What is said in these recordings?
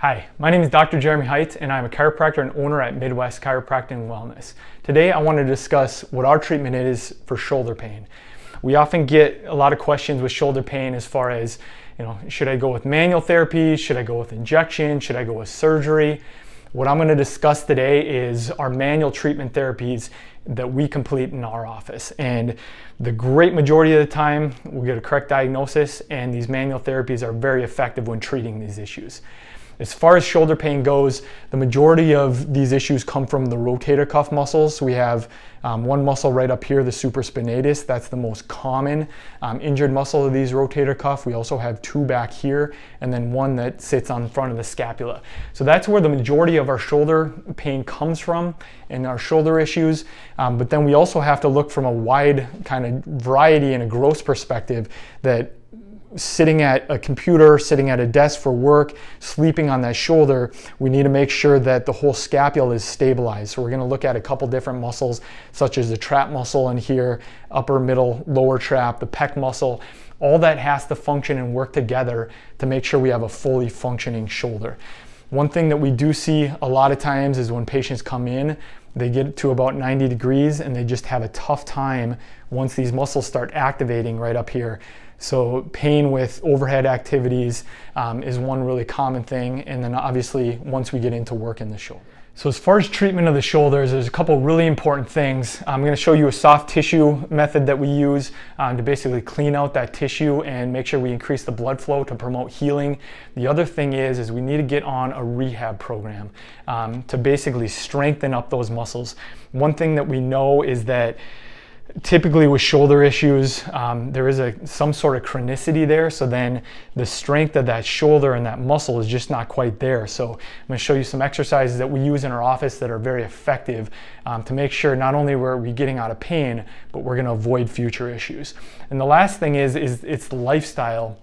Hi, my name is Dr. Jeremy Height, and I'm a chiropractor and owner at Midwest Chiropractic and Wellness. Today I want to discuss what our treatment is for shoulder pain. We often get a lot of questions with shoulder pain as far as, should I go with manual therapy? Should I go with injection? Should I go with surgery? What I'm going to discuss today is our manual treatment therapies that we complete in our office. And the great majority of the time, we get a correct diagnosis, and these manual therapies are very effective when treating these issues. As far as shoulder pain goes, the majority of these issues come from the rotator cuff muscles. We have one muscle right up here, the supraspinatus. That's the most common injured muscle of these rotator cuff. We also have two back here, and then one that sits on front of the scapula. So that's where the majority of our shoulder pain comes from and our shoulder issues. But then we also have to look from a wide kind of variety and a gross perspective that sitting at a computer, sitting at a desk for work, sleeping on that shoulder, we need to make sure that the whole scapula is stabilized. So we're going to look at a couple different muscles, such as the trap muscle in here, upper, middle, lower trap, the pec muscle. All that has to function and work together to make sure we have a fully functioning shoulder. One thing that we do see a lot of times is when patients come in, they get to about 90 degrees and they just have a tough time once these muscles start activating right up here. So pain with overhead activities is one really common thing. And then obviously once we get into work in the shoulder. So as far as treatment of the shoulders, there's a couple really important things. I'm going to show you a soft tissue method that we use to basically clean out that tissue and make sure we increase the blood flow to promote healing. The other thing is we need to get on a rehab program to basically strengthen up those muscles. One thing that we know is that typically with shoulder issues, there is some sort of chronicity there, so then the strength of that shoulder and that muscle is just not quite there. So I'm going to show you some exercises that we use in our office that are very effective to make sure not only are we getting out of pain, but we're going to avoid future issues. And the last thing is it's the lifestyle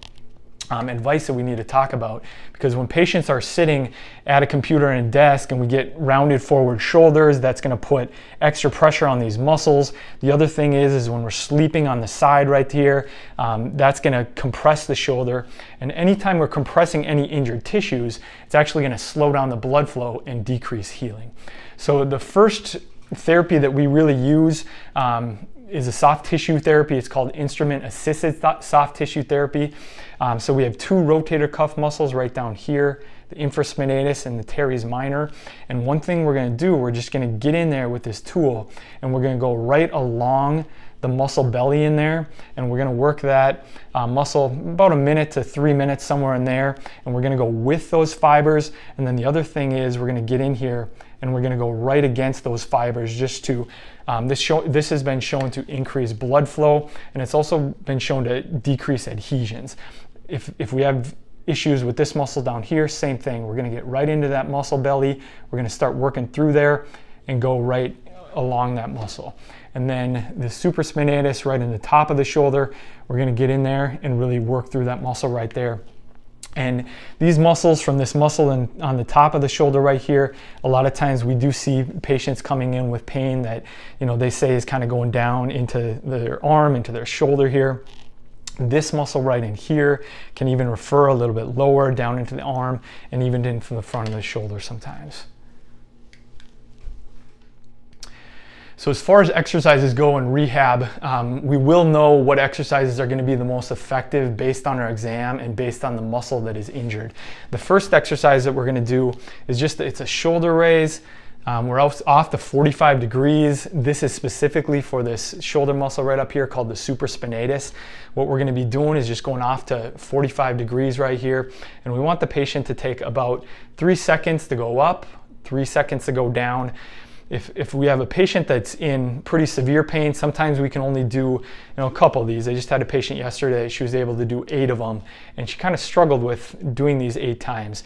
advice that we need to talk about, because when patients are sitting at a computer and a desk and we get rounded forward shoulders, that's going to put extra pressure on these muscles. The other thing is when we're sleeping on the side right here, that's going to compress the shoulder, and anytime we're compressing any injured tissues, it's actually going to slow down the blood flow and decrease healing. So the first therapy that we really use is a soft tissue therapy. It's called instrument assisted soft tissue therapy. So we have two rotator cuff muscles right down here, the infraspinatus and the teres minor. And one thing we're going to do, we're just going to get in there with this tool and we're going to go right along the muscle belly in there, and we're going to work that muscle about 1 minute to 3 minutes, somewhere in there, and we're going to go with those fibers. And then the other thing is we're going to get in here and we're going to go right against those fibers just to this has been shown to increase blood flow, and it's also been shown to decrease adhesions. If we have issues with this muscle down here, same thing. We're going to get right into that muscle belly. We're going to start working through there and go right along that muscle. And then the supraspinatus right in the top of the shoulder, we're going to get in there and really work through that muscle right there. And these muscles, from this muscle on the top of the shoulder right here, a lot of times we do see patients coming in with pain that they say is kind of going down into their arm, into their shoulder here. This muscle right in here can even refer a little bit lower down into the arm and even into the front of the shoulder sometimes. So as far as exercises go in rehab, we will know what exercises are going to be the most effective based on our exam and based on the muscle that is injured. The first exercise that we're going to do is it's a shoulder raise. We're off to 45 degrees. This is specifically for this shoulder muscle right up here called the supraspinatus. What we're going to be doing is just going off to 45 degrees right here. And we want the patient to take about 3 seconds to go up, 3 seconds to go down. If we have a patient that's in pretty severe pain, sometimes we can only do a couple of these. I just had a patient yesterday, she was able to do 8 of them, and she kind of struggled with doing these 8 times.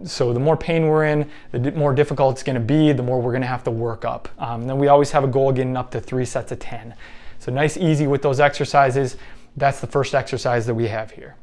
So the more pain we're in, the more difficult it's going to be, the more we're going to have to work up. Then we always have a goal of getting up to 3 sets of 10. So nice, easy with those exercises. That's the first exercise that we have here.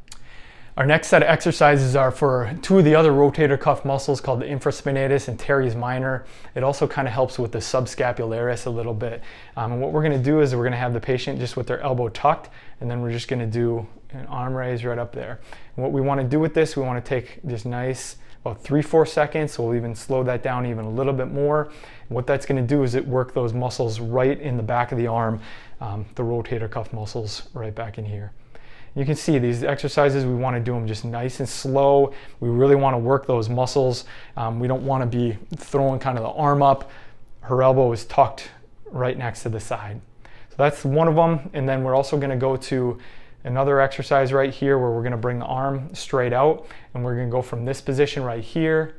Our next set of exercises are for 2 of the other rotator cuff muscles called the infraspinatus and teres minor. It also kind of helps with the subscapularis a little bit. And what we're going to do is we're going to have the patient just with their elbow tucked, and then we're just going to do an arm raise right up there. And what we want to do with this, we want to take this nice about 3-4 seconds. So we'll even slow that down even a little bit more. What that's going to do is it work those muscles right in the back of the arm, the rotator cuff muscles right back in here. You can see these exercises, we want to do them just nice and slow. We really want to work those muscles. We don't want to be throwing kind of the arm up. Her elbow is tucked right next to the side. So that's one of them. And then we're also going to go to another exercise right here where we're going to bring the arm straight out, and we're going to go from this position right here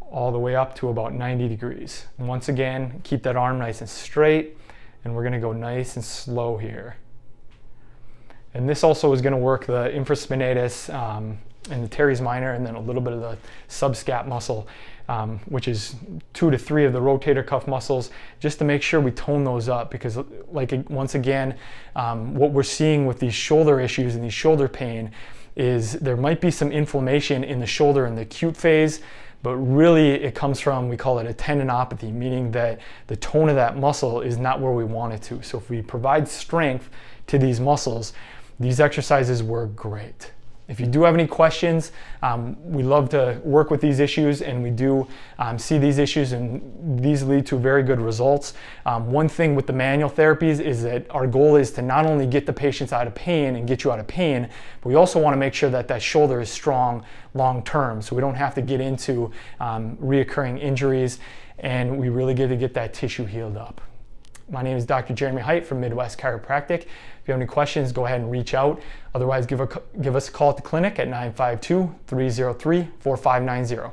all the way up to about 90 degrees. And once again, keep that arm nice and straight, and we're going to go nice and slow here. And this also is going to work the infraspinatus and the teres minor, and then a little bit of the subscap muscle, which is 2 to 3 of the rotator cuff muscles, just to make sure we tone those up. Because once again, what we're seeing with these shoulder issues and these shoulder pain is there might be some inflammation in the shoulder in the acute phase, but really it comes from, we call it a tendinopathy, meaning that the tone of that muscle is not where we want it to. So if we provide strength to these muscles, these exercises work great. If you do have any questions, we love to work with these issues, and we do see these issues, and these lead to very good results. One thing with the manual therapies is that our goal is to not only get the patients out of pain and get you out of pain, but we also want to make sure that that shoulder is strong long term, so we don't have to get into reoccurring injuries, and we really get to get that tissue healed up. My name is Dr. Jeremy Height from Midwest Chiropractic. If you have any questions, go ahead and reach out. Otherwise, give us a call at the clinic at 952-303-4590.